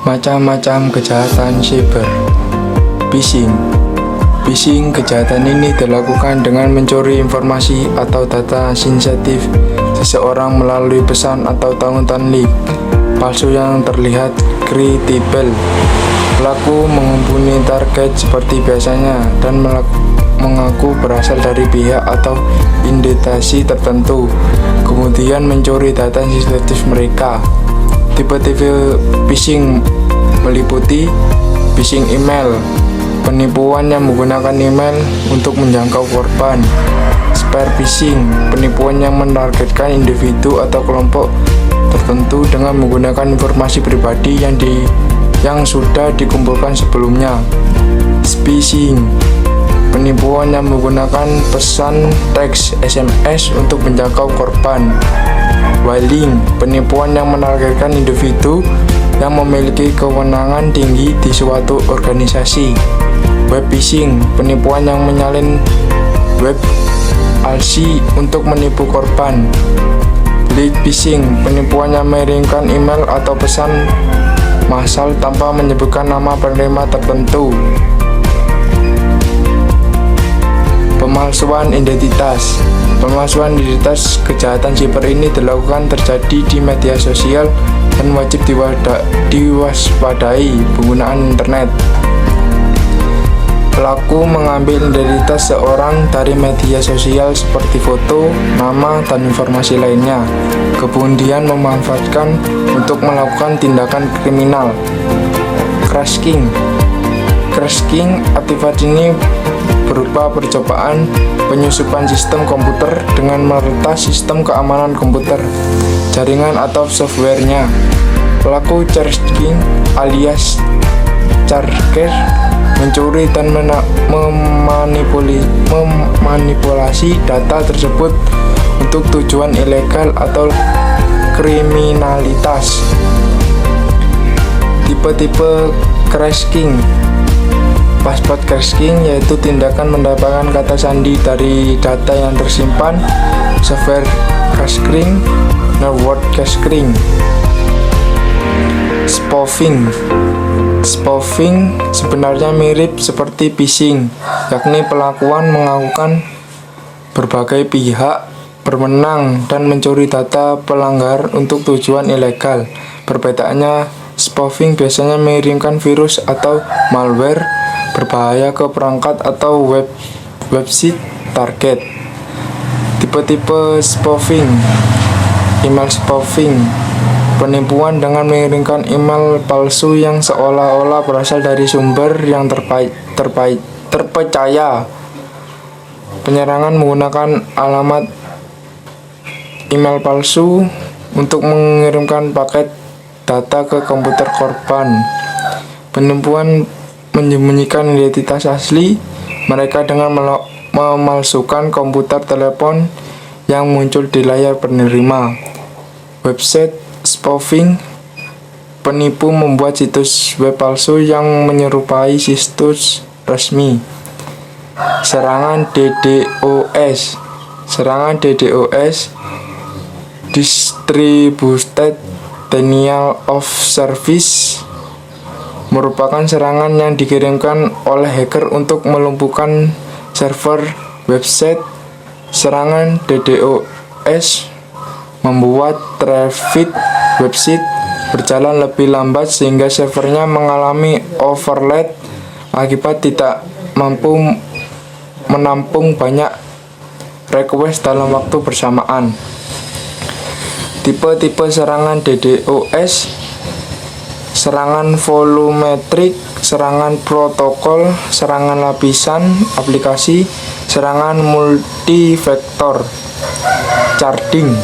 Macam-macam kejahatan siber. Phishing. Phishing kejahatan ini dilakukan dengan mencuri informasi atau data sensitif seseorang melalui pesan atau tautan link palsu yang terlihat kredibel. Pelaku menghubungi target seperti biasanya dan mengaku berasal dari pihak atau identitas tertentu, kemudian mencuri data sensitif mereka. Tipe-tipe phishing meliputi phishing email, penipuan yang menggunakan email untuk menjangkau korban. Spear phishing, penipuan yang menargetkan individu atau kelompok tertentu dengan menggunakan informasi pribadi yang sudah dikumpulkan sebelumnya. Phishing, penipuan yang menggunakan pesan teks SMS untuk menjangkau korban. Whaling, penipuan yang menargetkan individu yang memiliki kewenangan tinggi di suatu organisasi. Web phishing, penipuan yang menyalin web palsu untuk menipu korban. Lead phishing, penipuan yang mengirimkan email atau pesan massal tanpa menyebutkan nama penerima tertentu. Pemalsuan identitas. Pemalsuan identitas kejahatan siber ini dilakukan terjadi di media sosial dan wajib diwaspadai penggunaan internet. Pelaku mengambil identitas seorang dari media sosial seperti foto, nama, dan informasi lainnya, kemudian memanfaatkan untuk melakukan tindakan kriminal. Cracking. Cracking aktivitas ini berupa percobaan penyusupan sistem komputer dengan meretas sistem keamanan komputer, jaringan atau softwarenya. Pelaku cracking alias charger mencuri dan memanipulasi data tersebut untuk tujuan ilegal atau kriminalitas. Tipe-tipe cracking. Password cracking yaitu tindakan mendapatkan kata sandi dari data yang tersimpan. Software cracking, network cracking. Spoofing. Spoofing sebenarnya mirip seperti phishing, yakni pelakuan mengakukan berbagai pihak berwenang dan mencuri data pelanggar untuk tujuan ilegal. Perbedaannya, spoofing biasanya mengirimkan virus atau malware berbahaya ke perangkat atau website target. Tipe-tipe spoofing. Email spoofing, penipuan dengan mengirimkan email palsu yang seolah-olah berasal dari sumber yang terpercaya. Penyerangan menggunakan alamat email palsu untuk mengirimkan paket data ke komputer korban. Penipuan menyembunyikan identitas asli mereka dengan memalsukan komputer telepon yang muncul di layar penerima. Website spoofing, penipu membuat situs web palsu yang menyerupai situs resmi. Serangan DDoS. Serangan DDoS, Distributed Denial of Service, merupakan serangan yang dikirimkan oleh hacker untuk melumpuhkan server website. Serangan DDoS membuat traffic website berjalan lebih lambat sehingga servernya mengalami overload akibat tidak mampu menampung banyak request dalam waktu bersamaan. Tipe-tipe serangan DDoS: serangan volumetrik, serangan protokol, serangan lapisan aplikasi, serangan multivektor. Carding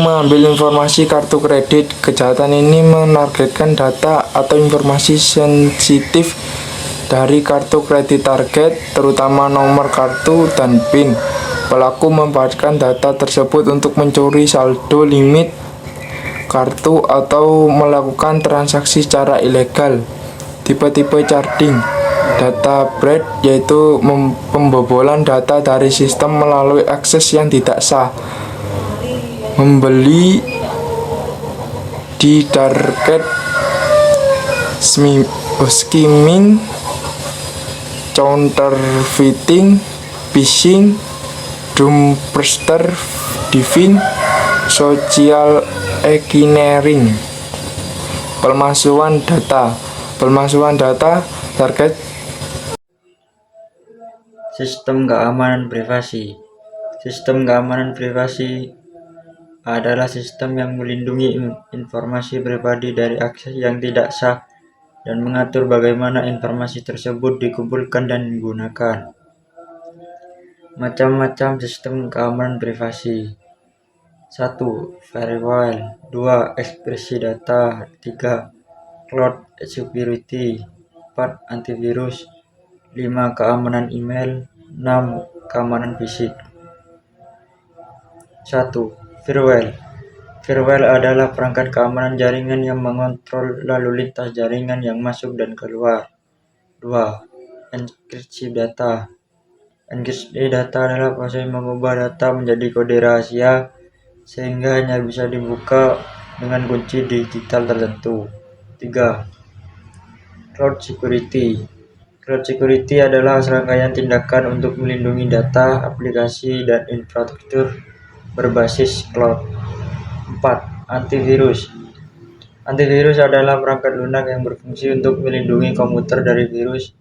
mengambil informasi kartu kredit. Kejahatan ini menargetkan data atau informasi sensitif dari kartu kredit target, terutama nomor kartu dan PIN. Pelaku memanfaatkan data tersebut untuk mencuri saldo limit kartu atau melakukan transaksi secara ilegal. Tipe-tipe carding: data breach, yaitu pembobolan data dari sistem melalui akses yang tidak sah. Membeli di target skimming, counterfeiting, phishing, dumpster diving, social engineering, pemalsuan data, target Sistem keamanan privasi. Sistem keamanan privasi adalah sistem yang melindungi informasi pribadi dari akses yang tidak sah dan mengatur bagaimana informasi tersebut dikumpulkan dan digunakan. Macam-macam sistem keamanan privasi. 1. Firewall. 2. Ekspresi data. 3. Cloud security. 4. Antivirus. 5. Keamanan email. 6. Keamanan fisik. 1. Firewall. Firewall adalah perangkat keamanan jaringan yang mengontrol lalu lintas jaringan yang masuk dan keluar. 2. Enkripsi data. Enkripsi data adalah proses mengubah data menjadi kode rahasia sehingga hanya bisa dibuka dengan kunci digital tertentu. 3. Cloud security. Cloud security adalah serangkaian tindakan untuk melindungi data, aplikasi, dan infrastruktur berbasis cloud. 4. Antivirus. Antivirus adalah perangkat lunak yang berfungsi untuk melindungi komputer dari virus,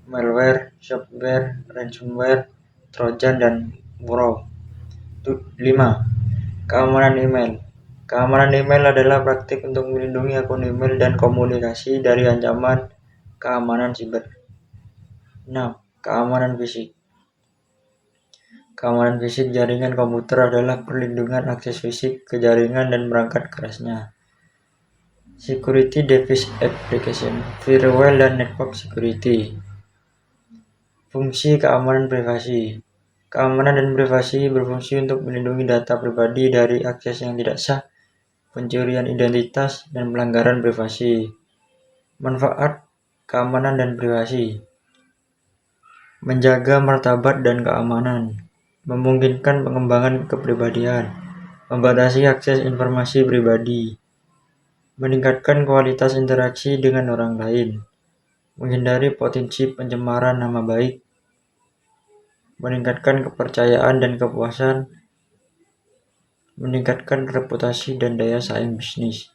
malware, software, ransomware, trojan, dan fraud. 5. Keamanan email. Keamanan email adalah praktik untuk melindungi akun email dan komunikasi dari ancaman keamanan siber. 6. Keamanan fisik. Keamanan fisik jaringan komputer adalah perlindungan akses fisik ke jaringan dan perangkat kerasnya. Security device application, firewall, dan network security. Fungsi keamanan privasi. Keamanan dan privasi berfungsi untuk melindungi data pribadi dari akses yang tidak sah, pencurian identitas, dan pelanggaran privasi. Manfaat keamanan dan privasi. Menjaga martabat dan keamanan, memungkinkan pengembangan kepribadian, membatasi akses informasi pribadi, meningkatkan kualitas interaksi dengan orang lain, menghindari potensi pencemaran nama baik, meningkatkan kepercayaan dan kepuasan, meningkatkan reputasi dan daya saing bisnis.